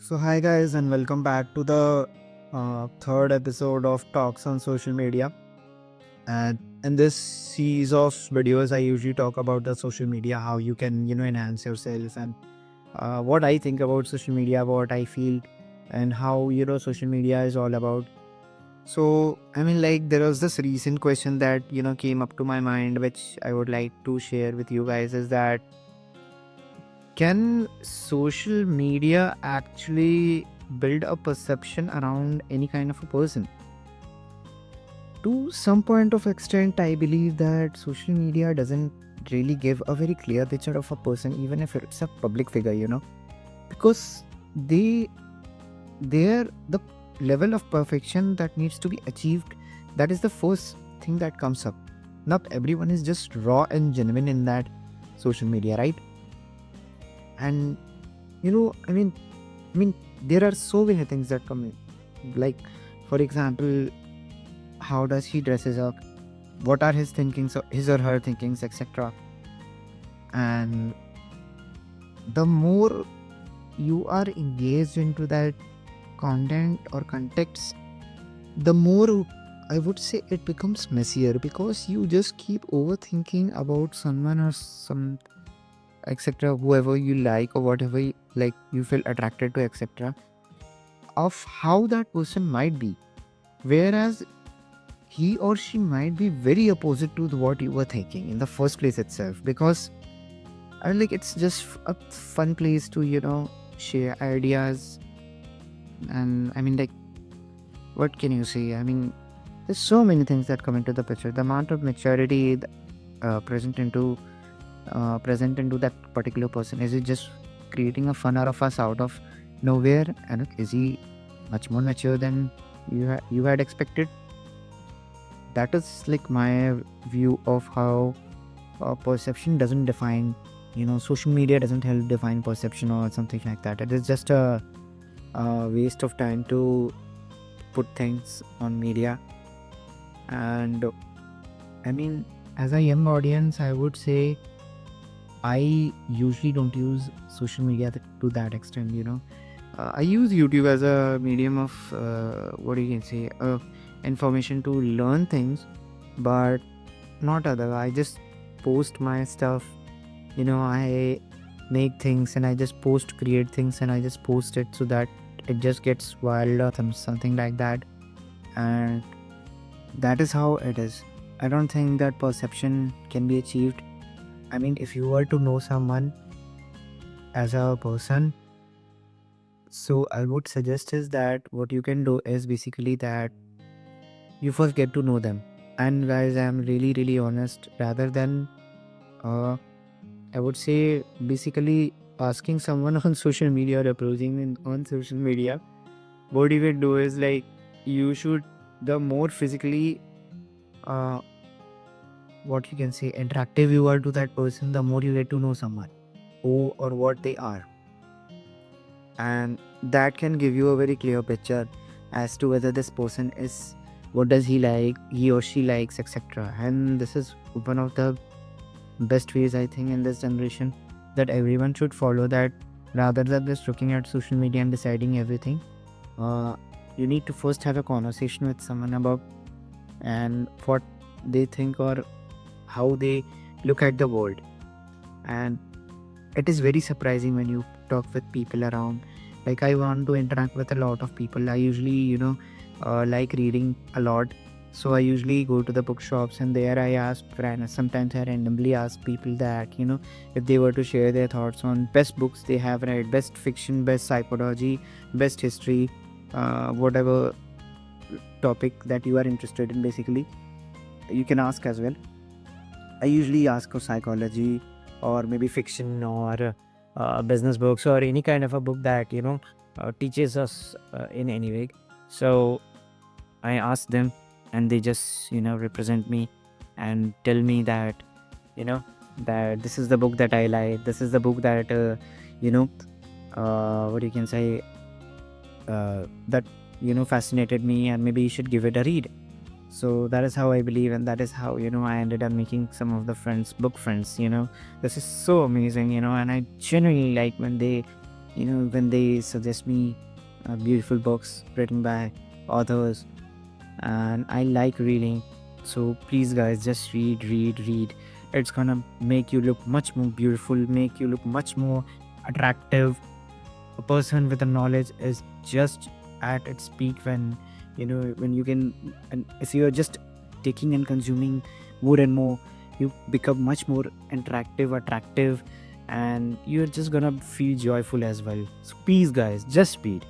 Hi guys, and welcome back to the third episode of Talks on Social Media. And in this series of videos, I usually talk about the social media, how you can enhance yourself, and what I think about social media, what I feel, and how social media is all about. So like there was this recent question that came up to my mind, which I would like to share with you guys, is that can social media actually build a perception around any kind of a person? To some point of extent, I believe that social media doesn't really give a very clear picture of a person, even if it's a public figure, because they they're the level of perfection that needs to be achieved. That is the first thing that comes up. Not everyone is just raw and genuine in that social media, right? And I mean, there are so many things that come in. Like, for example, how does he dresses up? What are his thinkings, or his or her thinkings, etc. And the more you are engaged into that content or context, the more I would say it becomes messier because you just keep overthinking about someone or some etc. Whoever you like or whatever you feel attracted to, etc. Of how that person might be, whereas he or she might be very opposite to what you were thinking in the first place itself. Because it's just a fun place to share ideas. And what can you say? There's so many things that come into the picture. The amount of maturity present into that particular person, is it just creating a fun out of us out of nowhere? And is he much more mature than you had expected? That is like my view of how perception doesn't define, social media doesn't help define perception or something like that. It is just a waste of time to put things on media. And as a young audience, I would say I usually don't use social media to that extent. I use YouTube as a medium of what you can say, information to learn things, but not other. I just post my stuff. I make things and I just create things and I just post it so that it just gets wild or something like that. And that is how it is. I don't think that perception can be achieved. If you were to know someone as a person, so I would suggest is that what you can do is basically that you first get to know them. And guys, I'm really, really honest. Rather than, I would say, basically asking someone on social media or approaching on social media, what you can do is you should, the more physically, uh, what you can say, interactive you are to that person, the more you get to know someone, who or what they are. And that can give you a very clear picture as to whether this person is, what does he like, he or she likes, etc. And this is one of the best ways, I think, in this generation, that everyone should follow that. Rather than just looking at social media and deciding everything, uh, you need to first have a conversation with someone about and what they think or how they look at the world. And it is very surprising when you talk with people around. Like, I want to interact with a lot of people. I usually like reading a lot, so I usually go to the bookshops, and there I ask friends. Sometimes I randomly ask people that if they were to share their thoughts on best books they have read, best fiction, best psychology, best history, whatever topic that you are interested in, basically you can ask as well. I usually ask for psychology or maybe fiction or business books or any kind of a book that teaches us in any way. So I ask them, and they just represent me and tell me that you know that this is the book that I like. This is the book that you know what you can say that fascinated me, and maybe you should give it a read. So that is how I believe, and that is how I ended up making some of the book friends. This is so amazing, and I genuinely like when they when they suggest me beautiful books written by authors, and I like reading. So please, guys, just read, read, read. It's gonna make you look much more beautiful, make you look much more attractive. A person with a knowledge is just at its peak when you can, and if you're just taking and consuming more and more, you become much more attractive, and you're just gonna feel joyful as well. So please, guys, just read.